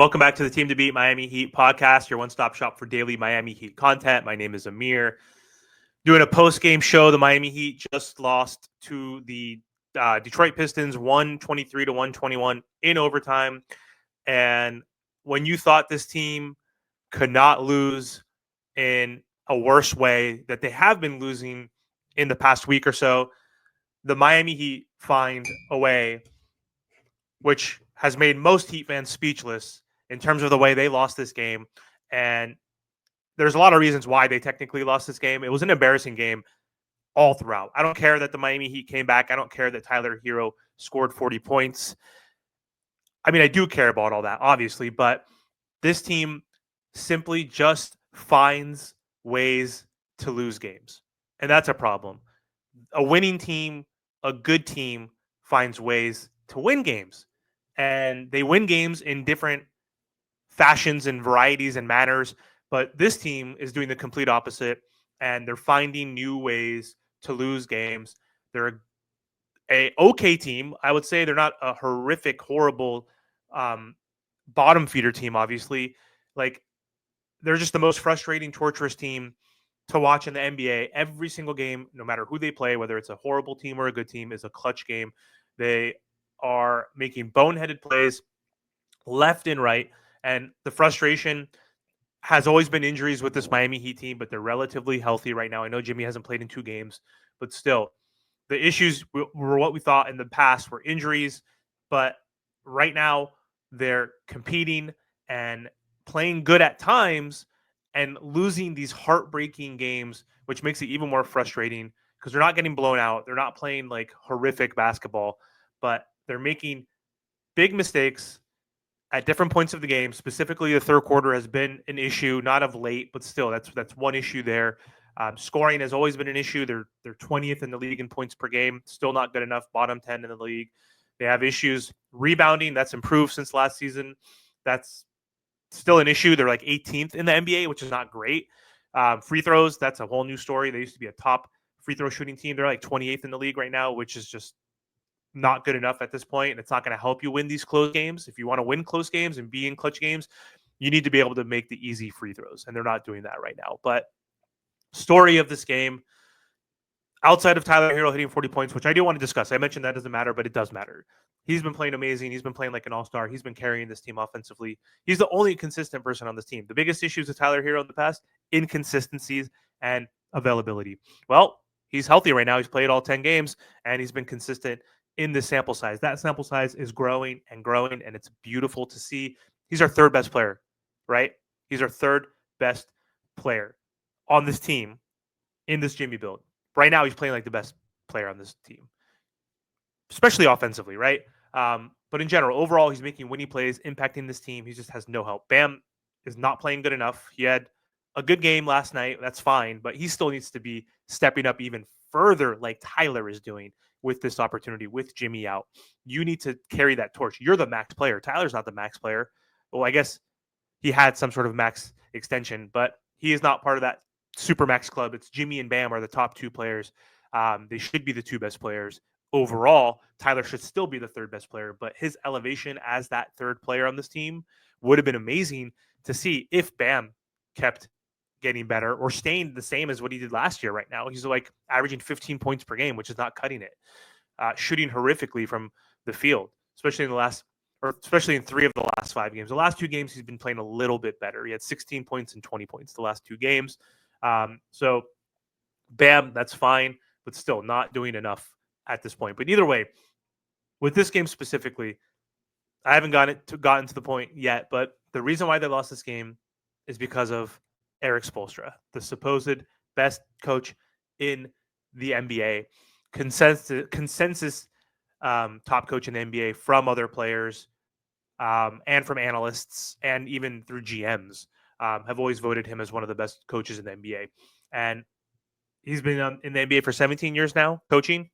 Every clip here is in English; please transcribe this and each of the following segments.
Welcome back to the Team to Beat Miami Heat podcast, your one-stop shop for daily Miami Heat content. My name is Amir. Doing a post-game show. The Miami Heat just lost to the Detroit Pistons 123 to 121 in overtime. And when you thought this team could not lose in a worse way that they have been losing in the past week or so, the Miami Heat find a way which has made most Heat fans speechless in terms of the way they lost this game. And there's a lot of reasons why they technically lost this game. It was an embarrassing game all throughout. I don't care that the Miami Heat came back. I don't care that Tyler Herro scored 40 points. I mean, I do care about all that, obviously, but this team simply just finds ways to lose games. And that's a problem. A winning team, a good team, finds ways to win games. And they win games in different fashions and varieties and manners. But this team is doing the complete opposite, and they're finding new ways to lose games. They're a okay team. I would say they're not a horrific, horrible bottom feeder team, obviously. Like, they're just the most frustrating, torturous team to watch in the NBA. Every single game, no matter who they play, whether it's a horrible team or a good team, is a clutch game. They are making boneheaded plays left and right. And the frustration has always been injuries with this Miami Heat team, but they're relatively healthy right now. I know Jimmy hasn't played in 2 games, but still, the issues were what we thought in the past were injuries. But right now, they're competing and playing good at times and losing these heartbreaking games, which makes it even more frustrating because they're not getting blown out. They're not playing like horrific basketball, but they're making big mistakes at different points of the game. Specifically, the third quarter has been an issue, not of late, but still, that's one issue there. Scoring has always been an issue. They're 20th in the league in points per game, still not good enough. Bottom 10 in the league. They have issues rebounding. That's improved since last season. That's still an issue. They're like 18th in the NBA, which is not great. Free throws, that's a whole new story. They used to be a top free throw shooting team. They're like 28th in the league right now, which is just not good enough at this point, and it's not going to help you win these close games. If you want to win close games and be in clutch games, you need to be able to make the easy free throws, and they're not doing that right now. But story of this game, outside of Tyler Herro hitting 40 points, which I do want to discuss. I mentioned that doesn't matter, but it does matter. He's been playing amazing. He's been playing like an all-star. He's been carrying this team offensively. He's the only consistent person on this team. The biggest issues with Tyler Herro in the past, inconsistencies and availability. Well, he's healthy right now. He's played all 10 games, and he's been consistent in this sample size. That sample size is growing and growing, and it's beautiful to see. He's our third best player, right? He's our third best player on this team in this Jimmy build. Right now, he's playing like the best player on this team, especially offensively, right? But in general, overall, he's making winning plays, impacting this team. He just has no help. Bam is not playing good enough. He had a good game last night. That's fine, but he still needs to be stepping up even further like Tyler is doing with this opportunity, with Jimmy out. You need to carry that torch. You're the max player. Tyler's not the max player. Well, I guess he had some sort of max extension, but he is not part of that super max club. It's Jimmy and Bam are the top 2 players. They should be the 2 best players. Overall, Tyler should still be the 3rd best player, but his elevation as that 3rd player on this team would have been amazing to see if Bam kept getting better or staying the same as what he did last year. Right now, he's like averaging 15 points per game, which is not cutting it. Shooting horrifically from the field, especially in 3 of the last 5 games. The last 2 games, he's been playing a little bit better. He had 16 points and 20 points the last 2 games. So, Bam, that's fine, but still not doing enough at this point. But either way, with this game specifically, I haven't gotten to the point yet, but the reason why they lost this game is because of Erik Spoelstra, the supposed best coach in the NBA, consensus top coach in the NBA from other players and from analysts and even through GMs have always voted him as one of the best coaches in the NBA. And he's been in the NBA for 17 years now, coaching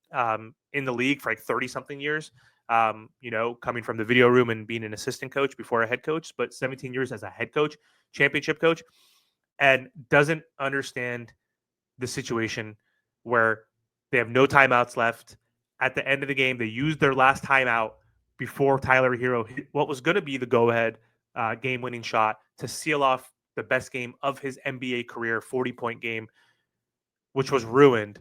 in the league for like 30-something years. Coming from the video room and being an assistant coach before a head coach, but 17 years as a head coach, championship coach, and doesn't understand the situation where they have no timeouts left. At the end of the game, they used their last timeout before Tyler Herro hit what was going to be the go-ahead game-winning shot to seal off the best game of his NBA career, 40-point game, which was ruined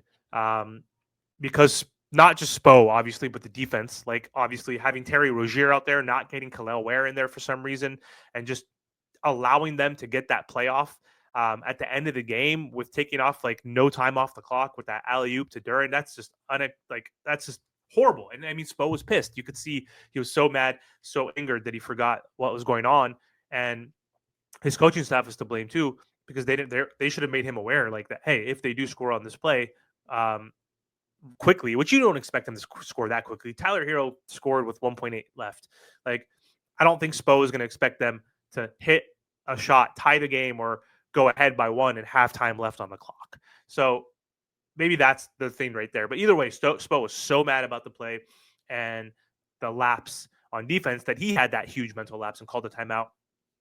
because not just Spo, obviously, but the defense. Like, obviously, having Terry Rozier out there, not getting Khalil Ware in there for some reason, and just allowing them to get that playoff at the end of the game with taking off like no time off the clock with that alley oop to Duran. That's just that's just horrible. And I mean, Spo was pissed. You could see he was so mad, so angered that he forgot what was going on, and his coaching staff is to blame too because they should have made him aware like that. Hey, if they do score on this play. Quickly, which you don't expect them to score that quickly. Tyler Herro scored with 1.8 left. Like, I don't think Spo is going to expect them to hit a shot, tie the game, or go ahead by one and have time left on the clock. So maybe that's the thing right there. But either way, Spo was so mad about the play and the lapse on defense that he had that huge mental lapse and called a timeout.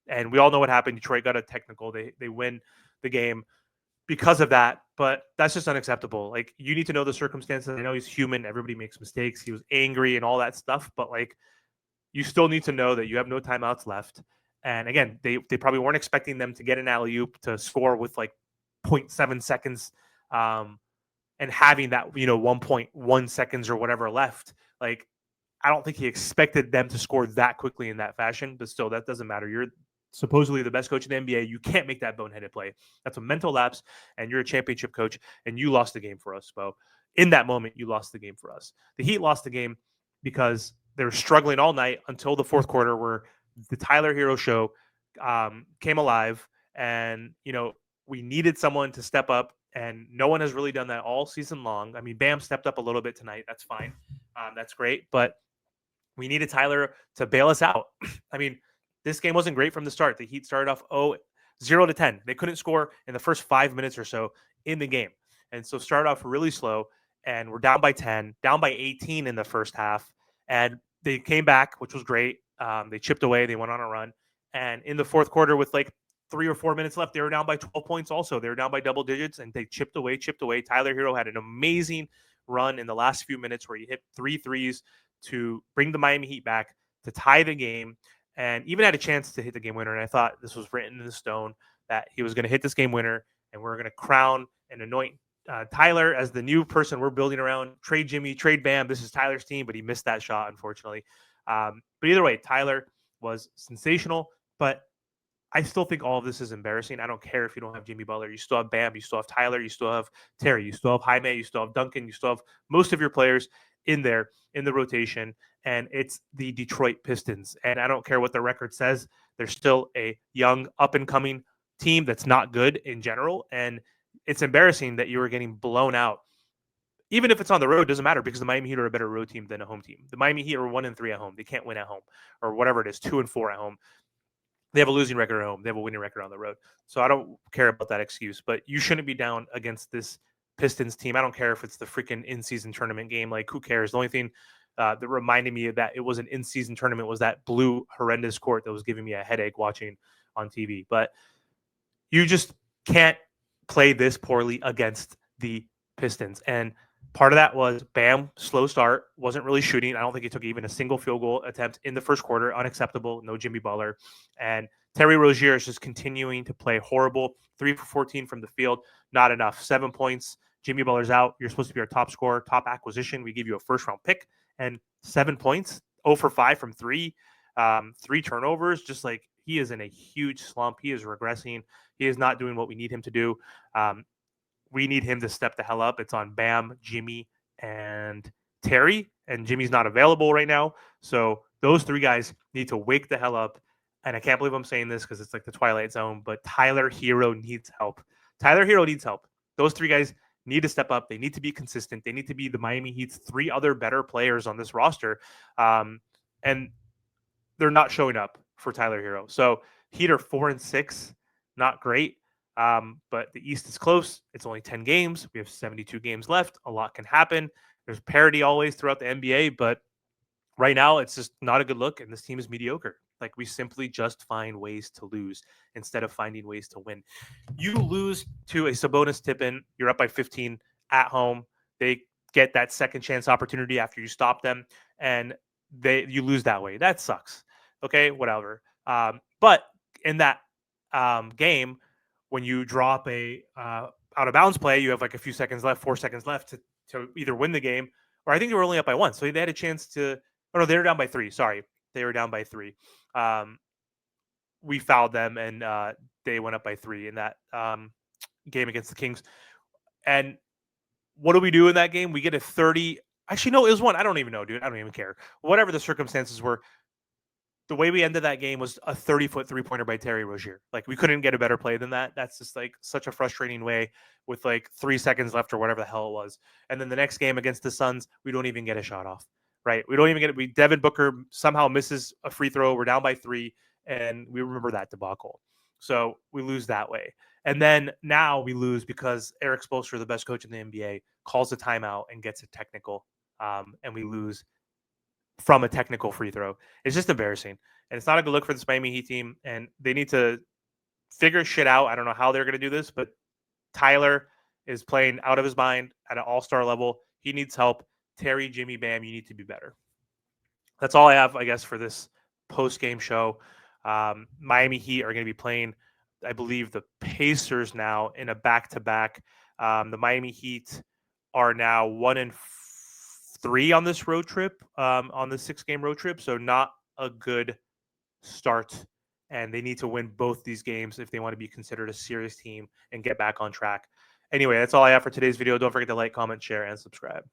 And we all know what happened. Detroit got a technical. They win the game because of that, but that's just unacceptable. Like, you need to know the circumstances. I know he's human. Everybody makes mistakes. He was angry and all that stuff, but like, you still need to know that you have no timeouts left. And again, they probably weren't expecting them to get an alley-oop to score with like 0.7 seconds and having that, 1.1 seconds or whatever left. Like, I don't think he expected them to score that quickly in that fashion, but still, that doesn't matter. You're supposedly the best coach in the NBA. You can't make that boneheaded play. That's a mental lapse, and you're a championship coach, and you lost the game for us, Bo. In that moment, you lost the game for us. The Heat lost the game because they were struggling all night until the fourth quarter, where the Tyler Herro show came alive, and we needed someone to step up, and no one has really done that all season long. I mean, Bam stepped up a little bit tonight. That's fine. That's great, but we needed Tyler to bail us out. I mean, this game wasn't great from the start. The Heat started off 0-10. They couldn't score in the first 5 minutes or so in the game. And so started off really slow, and we're down by 10, down by 18 in the first half. And they came back, which was great. They chipped away. They went on a run. And in the fourth quarter with like 3 or 4 minutes left, they were down by 12 points also. They were down by double digits, and they chipped away. Tyler Herro had an amazing run in the last few minutes where he hit 3 threes to bring the Miami Heat back, to tie the game, and even had a chance to hit the game winner. And I thought this was written in the stone that he was going to hit this game winner, and we're going to crown and anoint Tyler as the new person we're building around. Trade Jimmy, trade Bam. This is Tyler's team, but he missed that shot, unfortunately. But either way, Tyler was sensational, but I still think all of this is embarrassing. I don't care if you don't have Jimmy Butler. You still have Bam. You still have Tyler. You still have Terry. You still have Jaime. You still have Duncan. You still have most of your players in there in the rotation. And it's the Detroit Pistons. And I don't care what the record says. They're still a young, up-and-coming team that's not good in general. And it's embarrassing that you were getting blown out. Even if it's on the road, it doesn't matter because the Miami Heat are a better road team than a home team. The Miami Heat are 1-3 at home. They can't win at home, or whatever it is, 2-4 at home. They have a losing record at home. They have a winning record on the road. So I don't care about that excuse, but you shouldn't be down against this Pistons team. I don't care if it's the freaking in-season tournament game. Like, who cares? The only thing that reminded me of that it was an in-season tournament was that blue horrendous court that was giving me a headache watching on TV. But you just can't play this poorly against the Pistons. And part of that was Bam, slow start, wasn't really shooting. I don't think he took even a single field goal attempt in the first quarter. Unacceptable. No Jimmy Butler. And Terry Rozier is just continuing to play horrible. 3 for 14 from the field. Not enough. 7 points. Jimmy Butler's out. You're supposed to be our top scorer, top acquisition. We give you a first-round pick. And 7 points. 0 for 5 from 3. 3 turnovers. Just like, he is in a huge slump. He is regressing. He is not doing what we need him to do. We need him to step the hell up. It's on Bam, Jimmy, and Terry. And Jimmy's not available right now. So those 3 guys need to wake the hell up. And I can't believe I'm saying this because it's like the Twilight Zone, but Tyler Herro needs help. Tyler Herro needs help. Those 3 guys need to step up. They need to be consistent. They need to be the Miami Heat's 3 other better players on this roster. And they're not showing up for Tyler Herro. So Heat are 4-6, not great. But the East is close. It's only 10 games. We have 72 games left. A lot can happen. There's parity always throughout the NBA, but right now it's just not a good look, and this team is mediocre. Like, we simply just find ways to lose instead of finding ways to win. You lose to a Sabonis tip-in. You're up by 15 at home. They get that second chance opportunity after you stop them, and you lose that way. That sucks. Okay, whatever. But in that game, when you drop a out of bounds play, you have like a few seconds left, 4 seconds left to either win the game, or I think they were only up by 1. So they had a chance to, oh no, they were down by 3. Sorry. They were down by 3. We fouled them and they went up by 3 in that game against the Kings. And what do we do in that game? We get a 30. Actually, no, it was 1. I don't even know, dude. I don't even care. Whatever the circumstances were, the way we ended that game was a 30-foot three-pointer by Terry Rozier. Like, we couldn't get a better play than that. That's just like such a frustrating way with like 3 seconds left or whatever the hell it was. And then the next game against the Suns, we don't even get a shot off. Right? We don't even get it. Devin Booker somehow misses a free throw. We're down by 3, and we remember that debacle. So we lose that way. And then now we lose because Erik Spoelstra, the best coach in the NBA, calls a timeout and gets a technical, and we lose from a technical free throw. It's just embarrassing. And it's not a good look for this Miami Heat team. And they need to figure shit out. I don't know how they're going to do this, but Tyler is playing out of his mind at an all-star level. He needs help. Terry, Jimmy, Bam, you need to be better. That's all I have, I guess, for this post-game show. Miami Heat are going to be playing, I believe, the Pacers now in a back-to-back. The Miami Heat are now 1-3 on this road trip, on the 6-game road trip. So not a good start. And they need to win both these games if they want to be considered a serious team and get back on track. Anyway, that's all I have for today's video. Don't forget to like, comment, share, and subscribe.